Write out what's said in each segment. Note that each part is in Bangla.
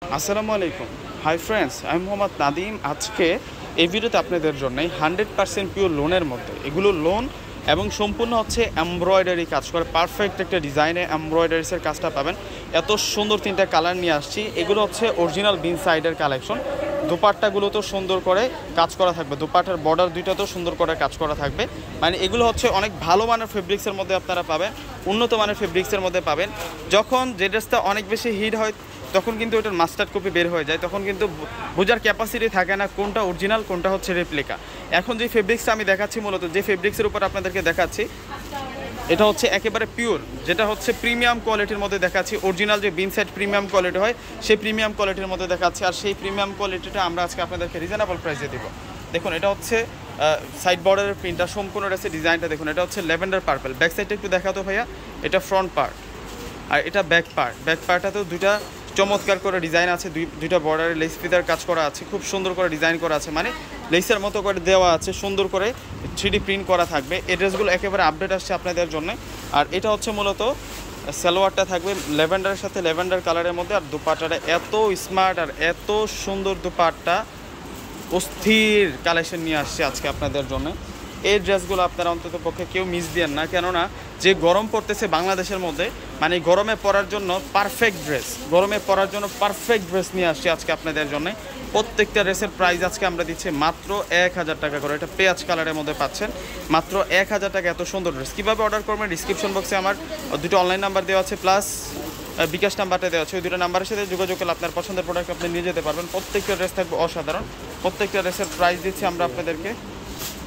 আসসালামু আলাইকুম। হাই ফ্রেন্ডস, আমি মোহাম্মদ নাদিম। আজকে এই ভিডিওতে আপনাদের জন্য 100% পিওর লোনের মধ্যে, এগুলো লোন এবং সম্পূর্ণ হচ্ছে এমব্রয়ডারি কাজ করে, পারফেক্ট একটা ডিজাইনে এমব্রয়ডারিসের কাজটা পাবেন। এত সুন্দর তিনটা কালার নিয়ে আসছি। এগুলো হচ্ছে অরিজিনাল বিন সাইডের কালেকশন। দোপাট্টাগুলো তো সুন্দর করে কাজ করা থাকবে, দোপাট্টার বর্ডার দুইটাতেও সুন্দর করে কাজ করা থাকবে। মানে এগুলো হচ্ছে অনেক ভালো মানের ফেব্রিক্সের মধ্যে আপনারা পাবেন, উন্নত মানের ফেব্রিক্সের মধ্যে পাবেন। যখন যে ড্রেসটা অনেক বেশি হিট হয় তখন কিন্তু ওটার মাস্টার্ড কপি বের হয়ে যায়, তখন কিন্তু বোঝার ক্যাপাসিটি থাকে না কোনটা অরিজিনাল কোনটা হচ্ছে রেপ্লিকা। এখন যে ফেব্রিক্সটা আমি দেখাচ্ছি, মূলত যে ফেব্রিক্সের উপর আপনাদেরকে দেখাচ্ছি, এটা হচ্ছে একেবারে পিওর, যেটা হচ্ছে প্রিমিয়াম কোয়ালিটির মধ্যে দেখাচ্ছি। অরিজিনাল যে বিন সাইড প্রিমিয়াম কোয়ালিটি হয়, সেই প্রিমিয়াম কোয়ালিটির মধ্যে দেখাচ্ছি। আর সেই প্রিমিয়াম কোয়ালিটিটা আমরা আজকে আপনাদেরকে রিজনেবল প্রাইসে দিব। দেখুন, এটা হচ্ছে সাইড বর্ডারের প্রিন্টটা, সম্পূর্ণ ড্রেসের ডিজাইনটা দেখুন। এটা হচ্ছে ল্যাভেন্ডার পার্পল। ব্যাক সাইডটা একটু দেখাতো ভাইয়া। এটা ফ্রন্ট পার্ট আর এটা ব্যাক পার্ট। ব্যাক পার্টটাতেও দুইটা চমৎকার করে ডিজাইন আছে, দুইটা বর্ডারে লেস ফিতার কাজ করা আছে, খুব সুন্দর করে ডিজাইন করা আছে, মানে লেসের মতো করে দেওয়া আছে, সুন্দর করে 3D প্রিন্ট করা থাকবে। এই ড্রেসগুলো একেবারে আপডেট আসছে আপনাদের জন্য। আর এটা হচ্ছে মূলত সালোয়ারটা থাকবে ল্যাভেন্ডারের সাথে ল্যাভেন্ডার কালারের মধ্যে। আর দুপাট্টাটা এত স্মার্ট আর এত সুন্দর, দুপাট্টা অস্থির কালেকশন নিয়ে আসছে আজকে আপনাদের জন্য। এই ড্রেসগুলো আপনারা অন্তত পক্ষে কেউ মিস দিয়েন না, কেননা যে গরম পড়তেছে বাংলাদেশের মধ্যে, মানে গরমে পরার জন্য পারফেক্ট ড্রেস, গরমে পরার জন্য পারফেক্ট ড্রেস নিয়ে আসছি আজকে আপনাদের জন্য। প্রত্যেকটা ড্রেসের প্রাইস আজকে আমরা দিচ্ছি মাত্র 1000 টাকা করে। এটা পেঁয়াজ কালারের মধ্যে পাচ্ছেন মাত্র 1000 টাকা। এত সুন্দর ড্রেস কীভাবে অর্ডার করবেন, ডিসক্রিপশন বক্সে আমার দুটো অনলাইন নাম্বার দেওয়া আছে, প্লাস বিকাশ নাম্বারটা দেওয়া আছে। ওই দুটো নাম্বারের সাথে যোগাযোগ করলে আপনার পছন্দের প্রোডাক্ট আপনি নিয়ে যেতে পারবেন। প্রত্যেকটা ড্রেস থাকবে অসাধারণ। প্রত্যেকটা ড্রেসের প্রাইস দিচ্ছি আমরা আপনাদেরকে।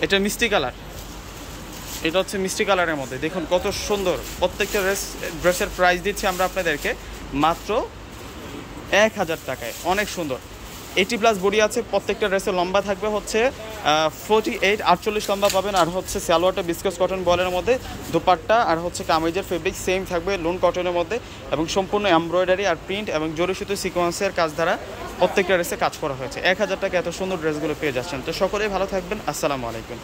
এটা মিষ্টি কালার, এটা হচ্ছে মিষ্টি কালারের মধ্যে, দেখুন কত সুন্দর। প্রত্যেকটা ড্রেসের প্রাইস দিচ্ছি আমরা আপনাদেরকে মাত্র 1000 টাকায়। অনেক সুন্দর। 80+ বডি আছে। প্রত্যেকটা ড্রেসের লম্বা থাকবে হচ্ছে 48 লম্বা পাবেন। আর হচ্ছে সালোয়ারটা বিস্কাস কটন বলের মধ্যে, দুপাট্টা আর হচ্ছে কামিজের ফেব্রিক সেম থাকবে লোন কটনের মধ্যে, এবং সম্পূর্ণ এমব্রয়ডারি আর প্রিন্ট এবং জরি সুতো সিকোয়েন্সের কাজ দ্বারা প্রত্যেকটা ড্রেসে কাজ করা হয়েছে। 1000 টাকা এত সুন্দর ড্রেসগুলো পেয়ে যাচ্ছেন। তো সকলেই ভালো থাকবেন। আসসালামু আলাইকুম।